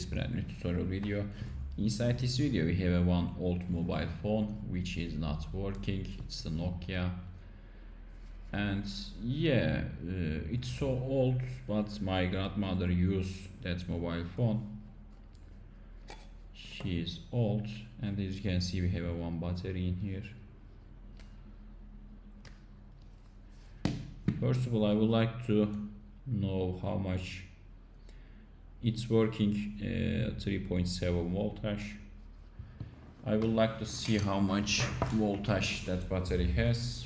this brand new tutorial video. Inside this video we have one old mobile phone which is not working. It's the Nokia, and yeah, it's so old, but my grandmother used that mobile phone. She is old, and as you can see we have one battery in here. First of all, I would like to know how much it's working. 3.7 voltage. I would like to see how much voltage that battery has.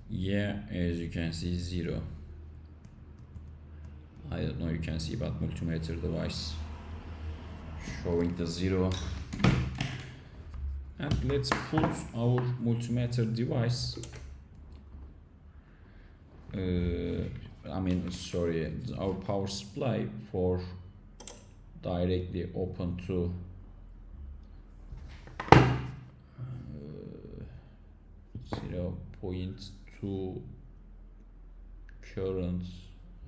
Yeah, as you can see, 0. I don't know you can see, but multimeter device showing the 0. And let's put our multimeter device, our power supply for directly open to 0.2 current.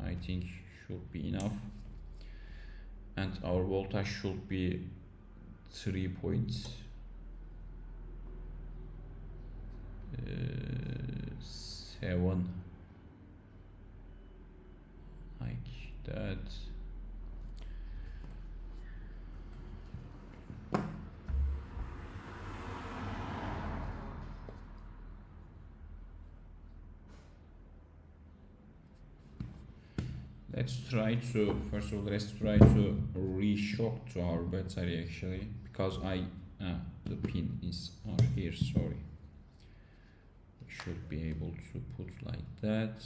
I think should be enough, and our voltage should be 3.7, like that. Let's try to reshock to our battery actually, because the pin is out here, sorry. We should be able to put like that,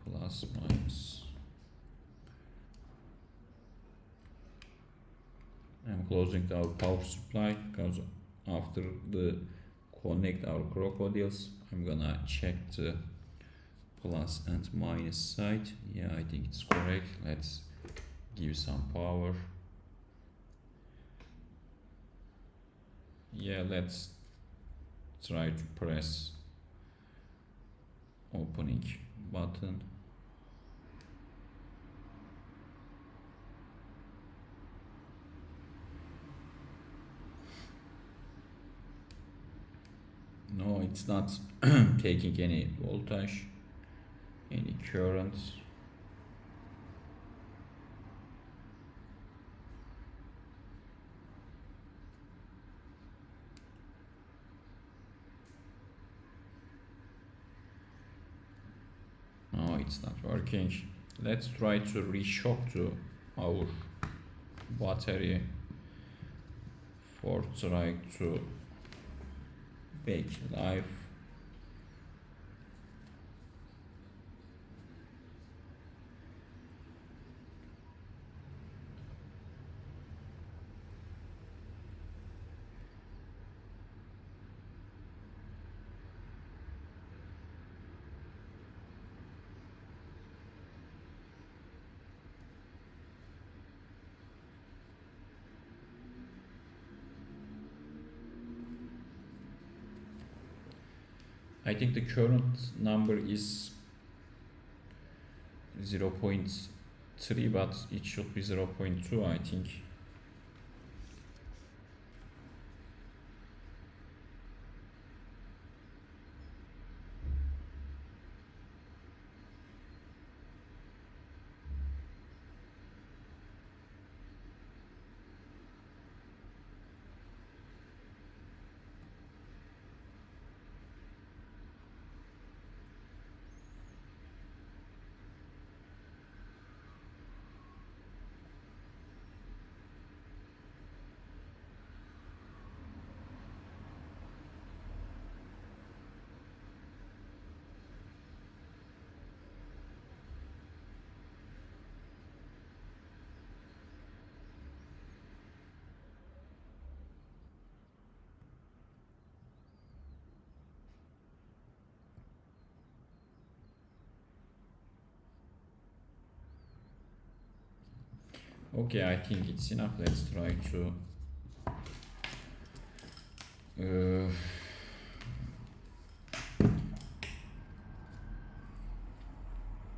plus minus. I'm closing our power supply because after the connect our crocodiles, I'm gonna check the plus and minus side. Yeah, I think it's correct. Let's give some power. Yeah, let's try to press opening button. No, it's not taking any voltage, any current. No, it's not working. Let's try to reshock to our battery for trying to back life. I think the current number is 0.3, but it should be 0.2, I think. Okay, I think it's enough. Let's try to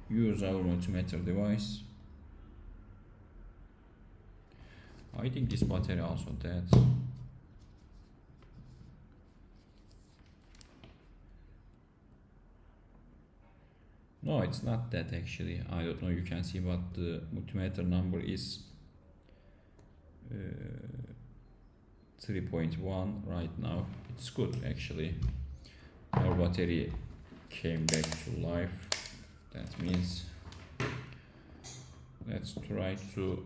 use our multimeter device. I think this battery also dead. No, it's not that actually. I don't know, you can see, but the multimeter number is 3.1 right now. It's good actually. Our battery came back to life. That means let's try to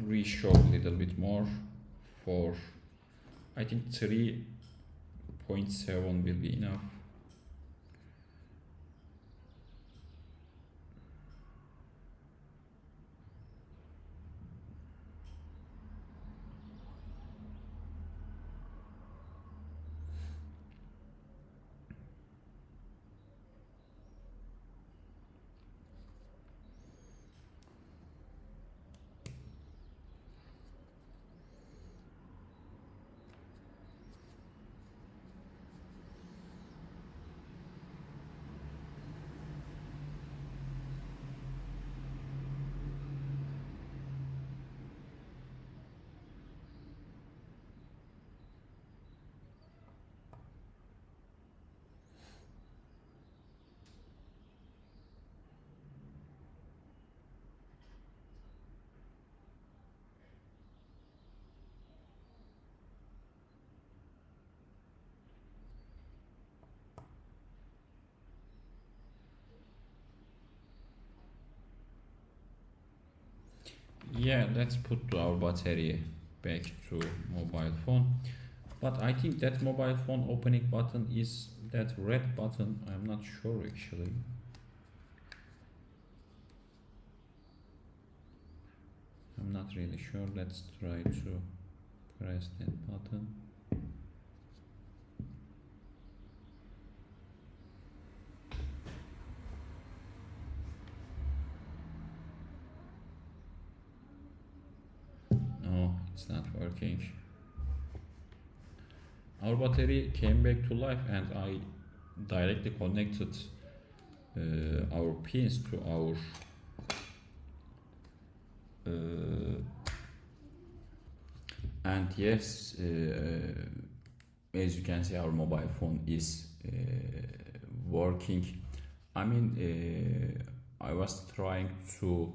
re-show a little bit more. For I think 3.7 will be enough. Yeah, let's put our battery back to mobile phone. But I think that mobile phone opening button is that red button. I'm not sure actually. I'm not really sure. Let's try to press that button. No, it's not working. Our battery came back to life and I directly connected our pins to our and yes, as you can see, our mobile phone is working. I mean, I was trying to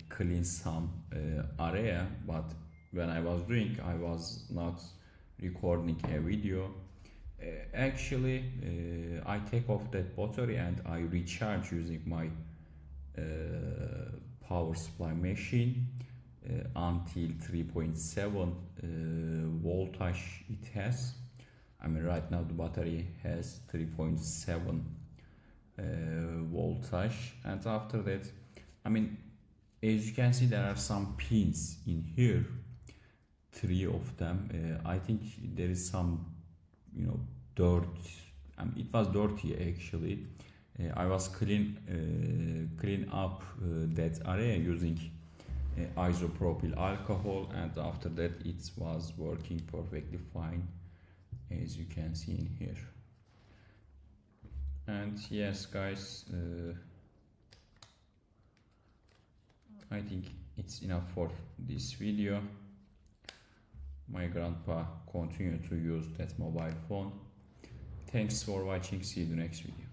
clean some area, but when I was doing, I was not recording a video. Actually, I take off that battery and I recharge using my power supply machine until 3.7 voltage it has. I mean, right now the battery has 3.7 voltage, and after that, I mean, as you can see, there are some pins in here, 3 of them. I think there is some, dirt. I mean, it was dirty actually. I was clean up that area using isopropyl alcohol, and after that it was working perfectly fine, as you can see in here. And yes guys, I think it's enough for this video. My grandpa continued to use that mobile phone. Thanks for watching. See you in the next video.